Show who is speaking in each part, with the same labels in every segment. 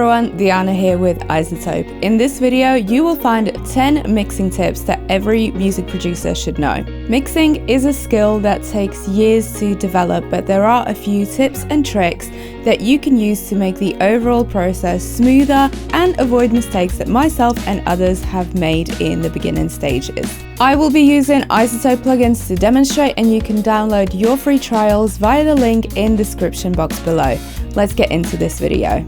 Speaker 1: everyone, Diana here with iZotope. In this video, you will find 10 mixing tips that every music producer should know. Mixing is a skill that takes years to develop, but there are a few tips and tricks that you can use to make the overall process smoother and avoid mistakes that myself and others have made in the beginning stages. I will be using iZotope plugins to demonstrate, and you can download your free trials via the link in the description box below. Let's get into this video.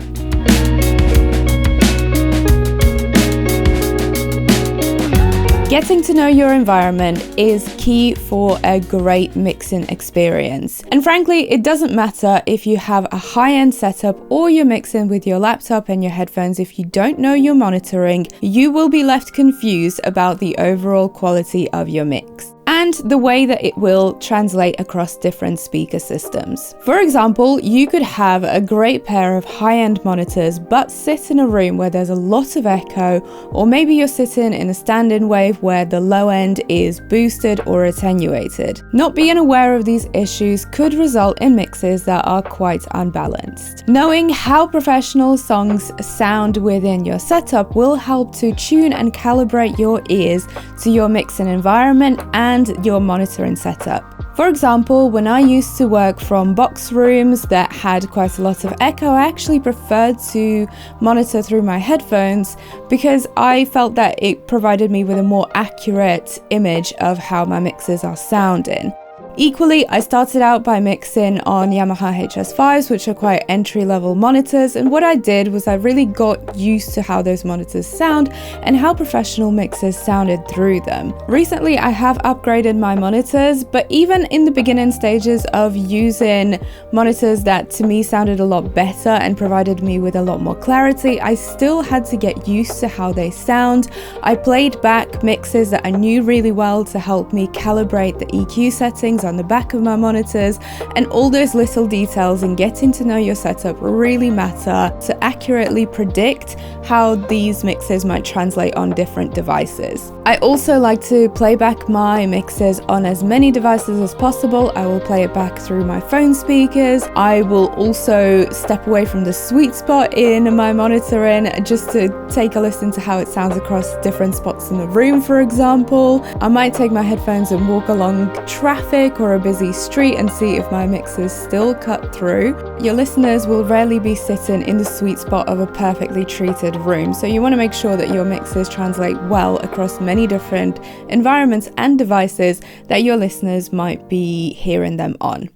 Speaker 1: Getting to know your environment is key for a great mixing experience. And frankly, it doesn't matter if you have a high-end setup or you're mixing with your laptop and your headphones. If you don't know your monitoring, you will be left confused about the overall quality of your mix and the way that it will translate across different speaker systems. For example, you could have a great pair of high-end monitors but sit in a room where there's a lot of echo, or maybe you're sitting in a stand-in wave where the low end is boosted or attenuated. Not being aware of these issues could result in mixes that are quite unbalanced. Knowing how professional songs sound within your setup will help to tune and calibrate your ears to your mixing environment and your monitoring setup. For example, when I used to work from box rooms that had quite a lot of echo, I actually preferred to monitor through my headphones because I felt that it provided me with a more accurate image of how my mixes are sounding. Equally, I started out by mixing on Yamaha HS5s, which are quite entry-level monitors, and what I did was I really got used to how those monitors sound and how professional mixes sounded through them. Recently, I have upgraded my monitors, but even in the beginning stages of using monitors that to me sounded a lot better and provided me with a lot more clarity, I still had to get used to how they sound. I played back mixes that I knew really well to help me calibrate the EQ settings on the back of my monitors, and all those little details in getting to know your setup really matter to accurately predict how these mixes might translate on different devices. I also like to play back my mixes on as many devices as possible. I will play it back through my phone speakers. I will also step away from the sweet spot in my monitoring just to take a listen to how it sounds across different spots in the room, for example. I might take my headphones and walk along traffic or a busy street and see if my mixes still cut through. Your listeners will rarely be sitting in the sweet spot of a perfectly treated room, so you want to make sure that your mixes translate well across many different environments and devices that your listeners might be hearing them on.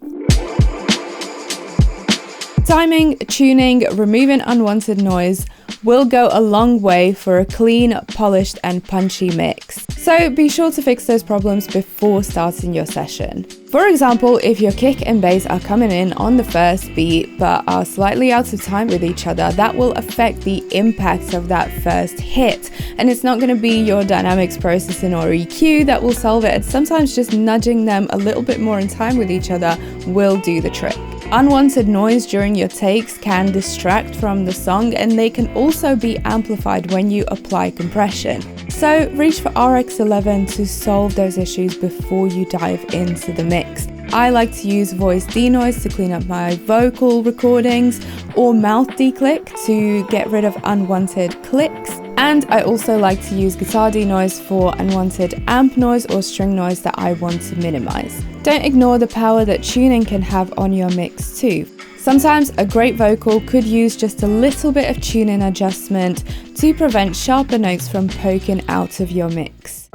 Speaker 1: Timing, tuning, removing unwanted noise will go a long way for a clean, polished and punchy mix. So be sure to fix those problems before starting your session. For example, if your kick and bass are coming in on the first beat but are slightly out of time with each other, that will affect the impact of that first hit. And it's not going to be your dynamics processing or EQ that will solve it. It's sometimes just nudging them a little bit more in time with each other will do the trick. Unwanted noise during your takes can distract from the song, and they can also be amplified when you apply compression. So reach for RX11 to solve those issues before you dive into the mix. I like to use voice denoise to clean up my vocal recordings, or mouth declick to get rid of unwanted clicks. And I also like to use guitar denoise for unwanted amp noise or string noise that I want to minimize. Don't ignore the power that tuning can have on your mix too. Sometimes a great vocal could use just a little bit of tuning adjustment to prevent sharper notes from poking out of your mix.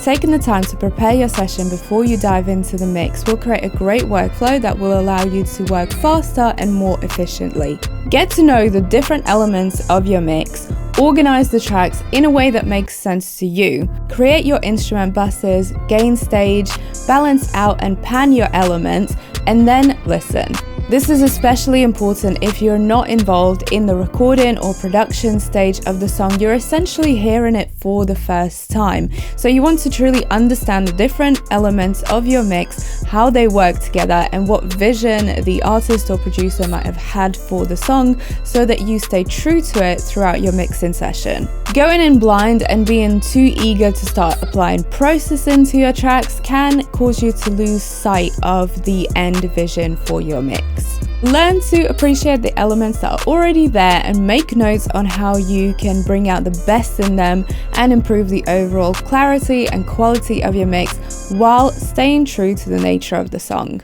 Speaker 1: Taking the time to prepare your session before you dive into the mix will create a great workflow that will allow you to work faster and more efficiently. Get to know the different elements of your mix, organize the tracks in a way that makes sense to you, create your instrument buses, gain stage, balance out and pan your elements, and then listen. This is especially important if you're not involved in the recording or production stage of the song. You're essentially hearing it for the first time. So you want to truly understand the different elements of your mix, how they work together, and what vision the artist or producer might have had for the song, so that you stay true to it throughout your mixing session. Going in blind and being too eager to start applying processing to your tracks can cause you to lose sight of the end vision for your mix. Learn to appreciate the elements that are already there and make notes on how you can bring out the best in them and improve the overall clarity and quality of your mix while staying true to the nature of the song.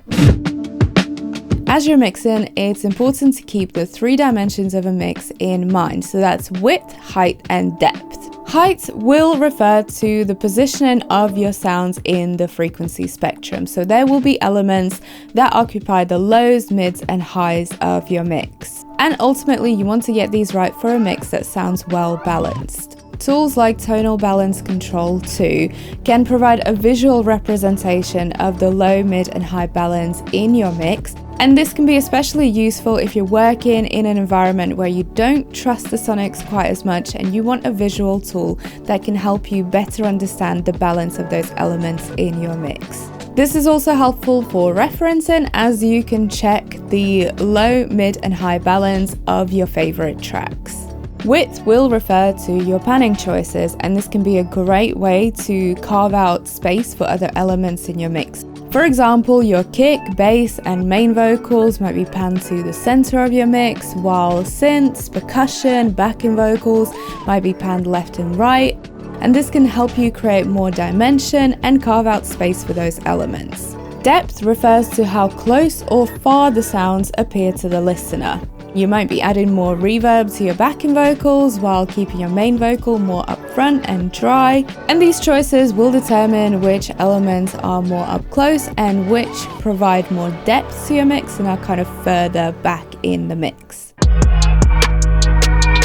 Speaker 1: As you're mixing, it's important to keep the 3 dimensions of a mix in mind. So that's width, height, and depth. Height will refer to the positioning of your sounds in the frequency spectrum. So there will be elements that occupy the lows, mids, and highs of your mix. And ultimately, you want to get these right for a mix that sounds well balanced. Tools like Tonal Balance Control 2 can provide a visual representation of the low, mid, and high balance in your mix. And this can be especially useful if you're working in an environment where you don't trust the sonics quite as much and you want a visual tool that can help you better understand the balance of those elements in your mix. This is also helpful for referencing, as you can check the low, mid, and high balance of your favorite tracks. Width will refer to your panning choices, and this can be a great way to carve out space for other elements in your mix. For example, your kick, bass, and main vocals might be panned to the center of your mix, while synths, percussion, backing vocals might be panned left and right. And this can help you create more dimension and carve out space for those elements. Depth refers to how close or far the sounds appear to the listener. You might be adding more reverb to your backing vocals while keeping your main vocal more upfront and dry. And these choices will determine which elements are more up close and which provide more depth to your mix and are kind of further back in the mix.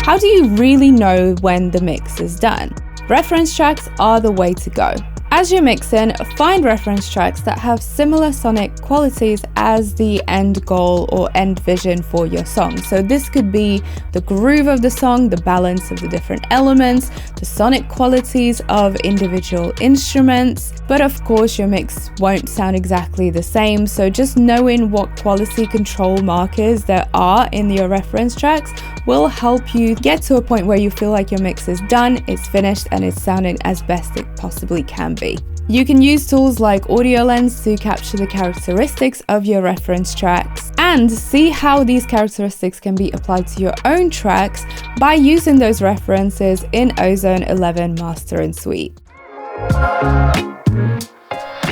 Speaker 1: How do you really know when the mix is done? Reference tracks are the way to go. As you're mixing, find reference tracks that have similar sonic qualities as the end goal or end vision for your song. So this could be the groove of the song, the balance of the different elements, the sonic qualities of individual instruments. But of course, your mix won't sound exactly the same. So just knowing what quality control markers there are in your reference tracks will help you get to a point where you feel like your mix is done, it's finished, and it's sounding as best it possibly can be. You can use tools like Audio Lens to capture the characteristics of your reference tracks and see how these characteristics can be applied to your own tracks by using those references in Ozone 11 Mastering Suite.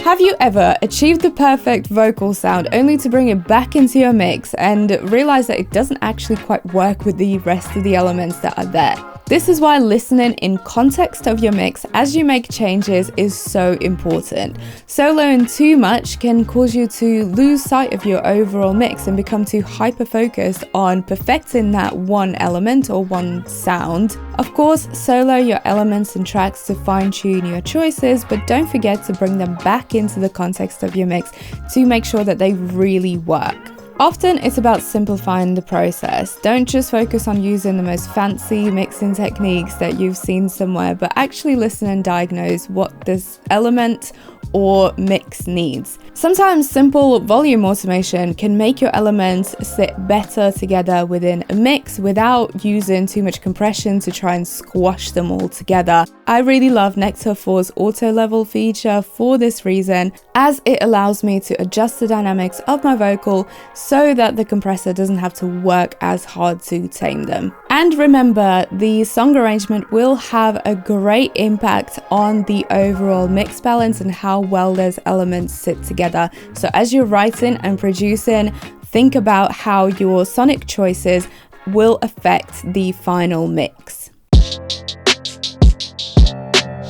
Speaker 1: Have you ever achieved the perfect vocal sound only to bring it back into your mix and realize that it doesn't actually quite work with the rest of the elements that are there? This is why listening in context of your mix as you make changes is so important. Soloing too much can cause you to lose sight of your overall mix and become too hyper-focused on perfecting that one element or one sound. Of course, solo your elements and tracks to fine-tune your choices, but don't forget to bring them back into the context of your mix to make sure that they really work. Often it's about simplifying the process. Don't just focus on using the most fancy mixing techniques that you've seen somewhere, but actually listen and diagnose what this element or mix needs. Sometimes simple volume automation can make your elements sit better together within a mix without using too much compression to try and squash them all together. I really love Nectar 4's auto level feature for this reason, as it allows me to adjust the dynamics of my vocal so that the compressor doesn't have to work as hard to tame them. And remember, the song arrangement will have a great impact on the overall mix balance and how well those elements sit together. So as you're writing and producing, think about how your sonic choices will affect the final mix.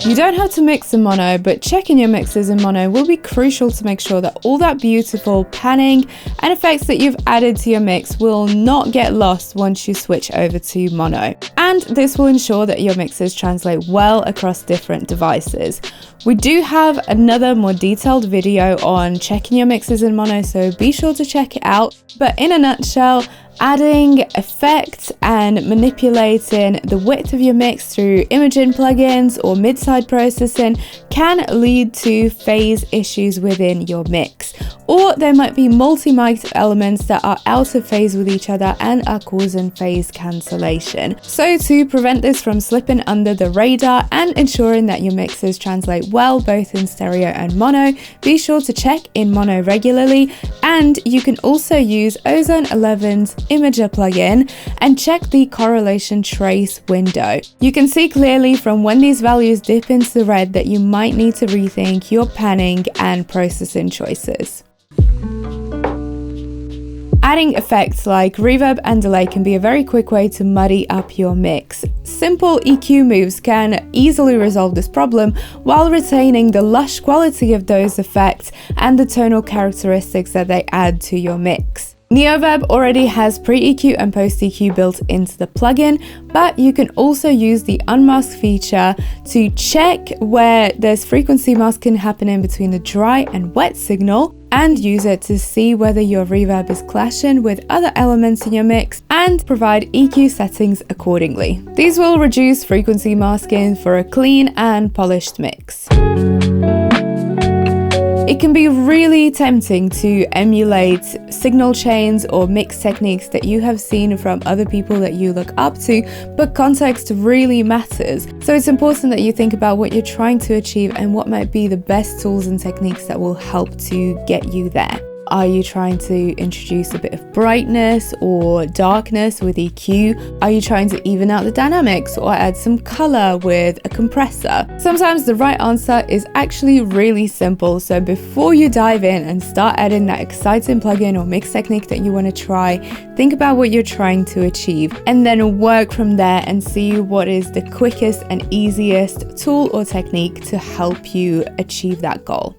Speaker 1: You don't have to mix in mono, but checking your mixes in mono will be crucial to make sure that all that beautiful panning and effects that you've added to your mix will not get lost once you switch over to mono. And this will ensure that your mixes translate well across different devices. We do have another more detailed video on checking your mixes in mono, so be sure to check it out. But in a nutshell, Adding effects and manipulating the width of your mix through imaging plugins or mid-side processing can lead to phase issues within your mix. Or there might be multi-mic'd elements that are out of phase with each other and are causing phase cancellation. So to prevent this from slipping under the radar and ensuring that your mixes translate well both in stereo and mono, be sure to check in mono regularly, and you can also use Ozone 11's Imager plugin and check the correlation trace window. You can see clearly from when these values dip into the red that you might need to rethink your panning and processing choices. Adding effects like reverb and delay can be a very quick way to muddy up your mix. Simple EQ moves can easily resolve this problem while retaining the lush quality of those effects and the tonal characteristics that they add to your mix. Neoverb already has pre-EQ and post-EQ built into the plugin, but you can also use the unmask feature to check where there's frequency masking happening between the dry and wet signal, and use it to see whether your reverb is clashing with other elements in your mix and provide EQ settings accordingly. These will reduce frequency masking for a clean and polished mix. It can be really tempting to emulate signal chains or mix techniques that you have seen from other people that you look up to, but context really matters. So it's important that you think about what you're trying to achieve and what might be the best tools and techniques that will help to get you there. Are you trying to introduce a bit of brightness or darkness with EQ? Are you trying to even out the dynamics or add some color with a compressor? Sometimes the right answer is actually really simple. So before you dive in and start adding that exciting plugin or mix technique that you want to try, think about what you're trying to achieve and then work from there and see what is the quickest and easiest tool or technique to help you achieve that goal.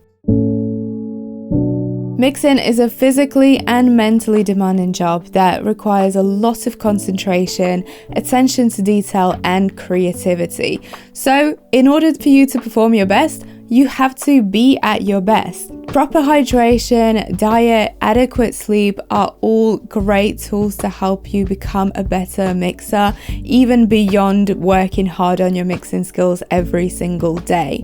Speaker 1: Mixing is a physically and mentally demanding job that requires a lot of concentration, attention to detail, and creativity. So, in order for you to perform your best, you have to be at your best. Proper hydration, diet, adequate sleep are all great tools to help you become a better mixer, even beyond working hard on your mixing skills every single day.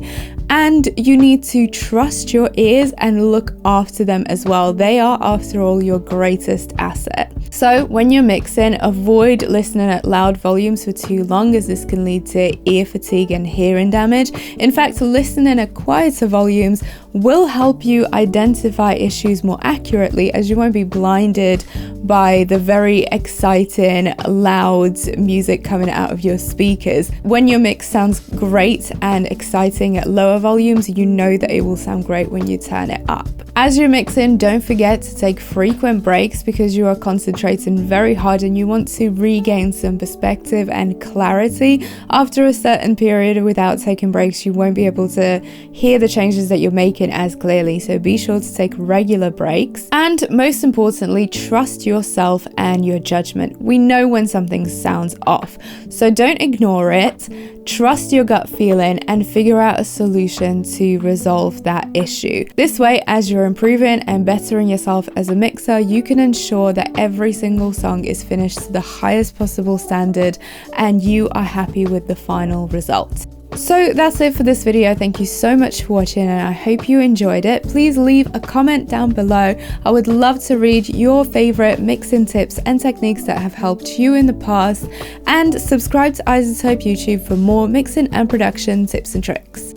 Speaker 1: And you need to trust your ears and look after them as well. They are, after all, your greatest asset. So when you're mixing, avoid listening at loud volumes for too long, as this can lead to ear fatigue and hearing damage. In fact, listening at quieter volumes will help you identify issues more accurately, as you won't be blinded by the very exciting, loud music coming out of your speakers. When your mix sounds great and exciting at lower volumes, you know that it will sound great when you turn it up. As you're mixing, don't forget to take frequent breaks because you are concentrating very hard and you want to regain some perspective and clarity. After a certain period without taking breaks, you won't be able to hear the changes that you're making as clearly. So be sure to take regular breaks. And most importantly, trust yourself and your judgment. We know when something sounds off, so don't ignore it. Trust your gut feeling and figure out a solution to resolve that issue. This way, as you're improving and bettering yourself as a mixer, you can ensure that every single song is finished to the highest possible standard and you are happy with the final result. So that's it for this video. Thank you so much for watching and I hope you enjoyed it. Please leave a comment down below. I would love to read your favorite mixing tips and techniques that have helped you in the past, and subscribe to iZotope YouTube for more mixing and production tips and tricks.